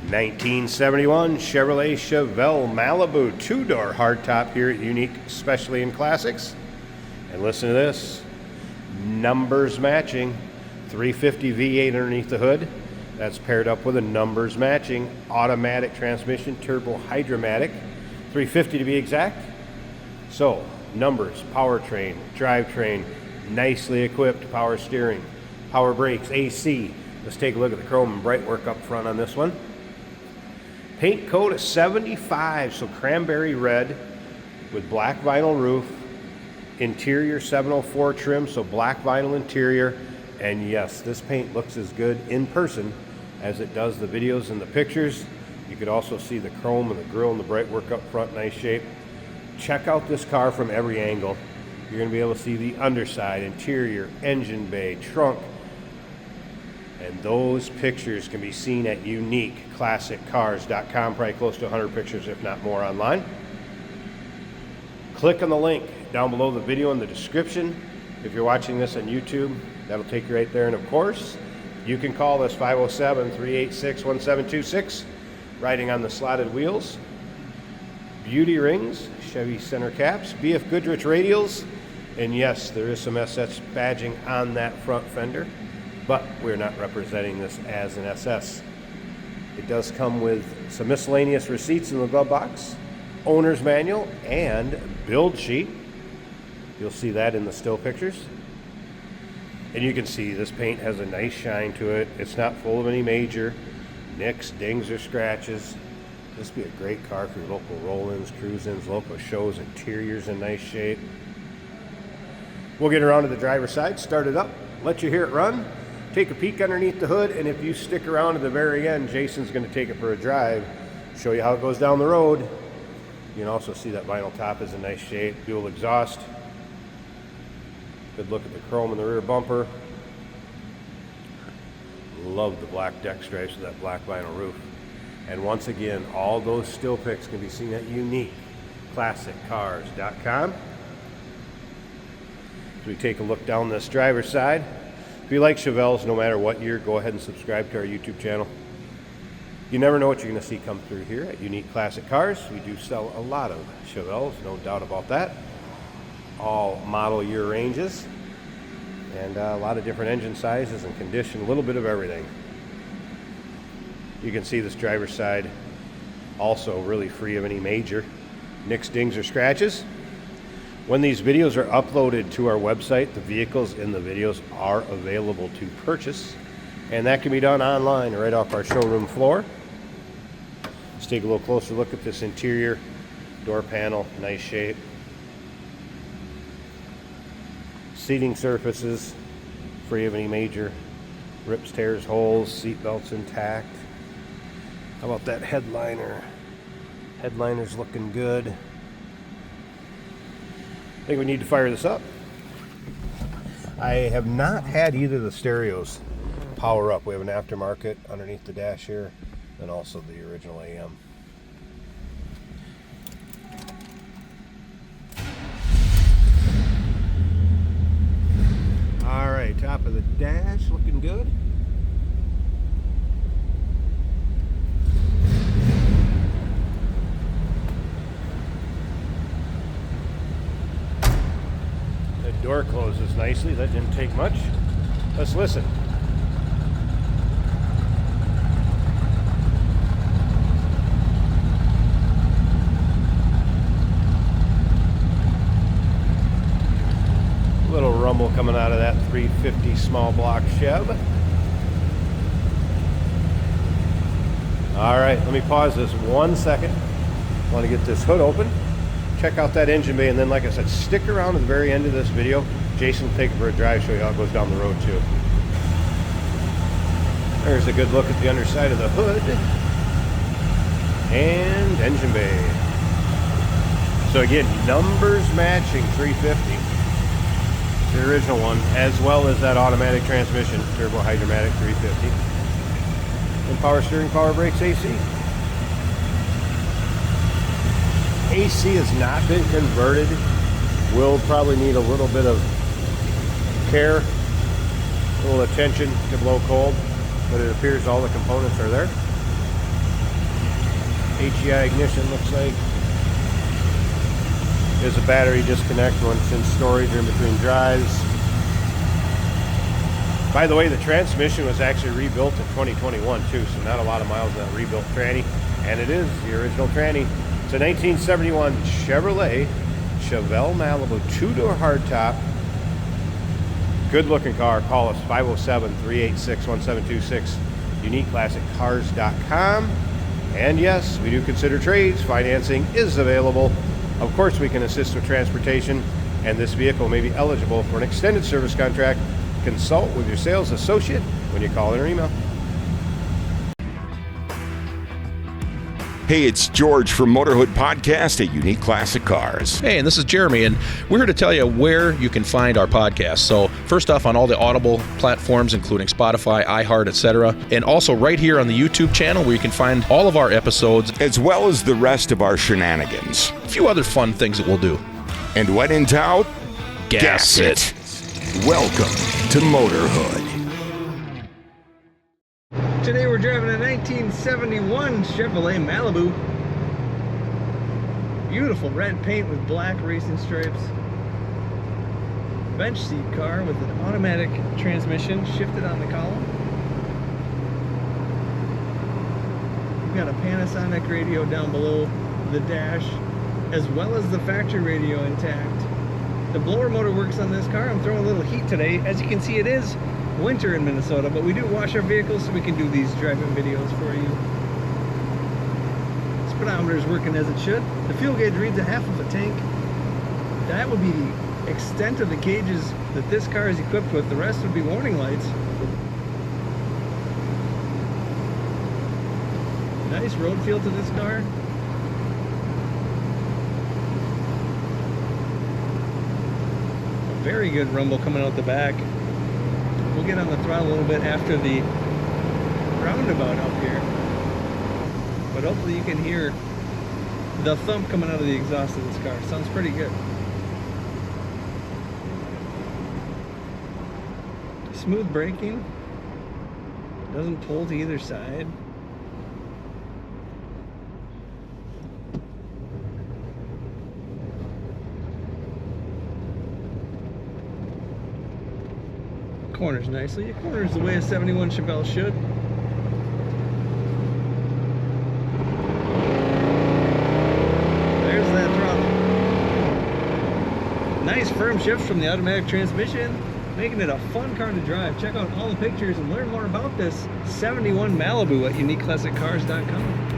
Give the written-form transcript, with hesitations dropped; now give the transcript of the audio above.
1971 Chevrolet Chevelle Malibu two-door hardtop here at Unique Specialty and Classics. And listen to this, numbers matching, 350 V8 underneath the hood. That's paired up with a numbers matching automatic transmission, turbo hydromatic, 350 to be exact. So numbers, powertrain, drivetrain, nicely equipped power steering, power brakes, AC. Let's take a look at the chrome and bright work up front on this one. Paint coat is 75, so cranberry red with black vinyl roof. Interior 704 trim, so black vinyl interior. And yes, this paint looks as good in person as it does the videos and the pictures. You could also see the chrome and the grille and the bright work up front, nice shape. Check out this car from every angle. You're going to be able to see the underside, interior, engine bay, trunk. And those pictures can be seen at uniqueclassiccars.com, probably close to 100 pictures, if not more, online. Click on the link down below the video in the description. If you're watching this on YouTube, that'll take you right there. And of course, you can call us 507-386-1726, riding on the slotted wheels, beauty rings, Chevy center caps, BF Goodrich radials, and yes, there is some SS badging on that front fender, but we're not representing this as an SS. It does come with some miscellaneous receipts in the glove box, owner's manual, and build sheet. You'll see that in the still pictures. And you can see this paint has a nice shine to it. It's not full of any major nicks, dings, or scratches. This would be a great car for your local roll-ins, cruise-ins, local shows. Interior's in nice shape. We'll get around to the driver's side, start it up, let you hear it run, take a peek underneath the hood, and if you stick around to the very end, Jason's going to take it for a drive, show you how it goes down the road. You can also see that vinyl top is in nice shape, dual exhaust. Good look at the chrome in the rear bumper. Love the black deck stripes with that black vinyl roof. And once again, all those still pics can be seen at uniqueclassiccars.com. As we take a look down this driver's side, if you like Chevelles, no matter what year, go ahead and subscribe to our YouTube channel. You never know what you're going to see come through here at Unique Classic Cars. We do sell a lot of Chevelles, no doubt about that. All model year ranges, and a lot of different engine sizes and condition, a little bit of everything. You can see this driver's side also really free of any major nicks, dings, or scratches. When these videos are uploaded to our website, the vehicles in the videos are available to purchase, and that can be done online right off our showroom floor. Let's take a little closer look at this interior door panel, nice shape. Seating surfaces free of any major rips, tears, holes, seat belts intact. How about that headliner? Headliner's looking good. I think we need to fire this up. I have not had either of the stereos power up. We have an aftermarket underneath the dash here, and also the original AM. All right, top of the dash looking good. The door closes nicely. That didn't take much. Let's listen. Little rumble coming out of that 350 small block Chev. All right, let me pause this 1 second. I want to get this hood open, check out that engine bay, and then, like I said, stick around to the very end of this video. Jason will take it for a drive, show you how it goes down the road too. There's a good look at the underside of the hood and engine bay. So again, numbers matching 350. The original one, as well as that automatic transmission, turbo hydromatic 350. And power steering, power brakes, AC. AC has not been converted. Will probably need a little bit of care, a little attention to blow cold, but it appears all the components are there. HEI ignition looks like. There's a battery disconnect when it's in storage or in between drives. By the way, the transmission was actually rebuilt in 2021 too, so not a lot of miles on that rebuilt tranny. And it is the original tranny. It's a 1971 Chevelle Malibu 2-door hardtop. Good looking car. Call us 507-386-1726. UniqueClassicCars.com. And yes, we do consider trades. Financing is available. Of course, we can assist with transportation, and this vehicle may be eligible for an extended service contract. Consult with your sales associate when you call in or email. Hey, it's George from Motorhood Podcast at Unique Classic Cars. Hey, and this is Jeremy, and we're here to tell you where you can find our podcast. So first off, on all the Audible platforms, including Spotify, iHeart, etc., and also right here on the YouTube channel where you can find all of our episodes, as well as the rest of our shenanigans. A few other fun things that we'll do. And when in doubt, gas it. Welcome to Motorhood. Today we're driving a 1971 Chevrolet Malibu. Beautiful red paint with black racing stripes. Bench seat car with an automatic transmission shifted on the column. We've got a Panasonic radio down below the dash, as well as the factory radio intact. The blower motor works on this car. I'm throwing a little heat today. As you can see, it is winter in Minnesota, but we do wash our vehicles so we can do these driving videos for you. Speedometer is working as it should. The fuel gauge reads a half of a tank. That would be the extent of the gauges that this car is equipped with. The rest would be warning lights. Nice road feel to this car. A very good rumble coming out the back. We'll get on the throttle a little bit after the roundabout up here, but hopefully you can hear the thump coming out of the exhaust of this car. Sounds pretty good. Smooth braking, doesn't pull to either side. Corners nicely. It corners the way a 71 Chevelle should. There's that throttle. Nice firm shifts from the automatic transmission, making it a fun car to drive. Check out all the pictures and learn more about this 71 Malibu at UniqueClassicCars.com.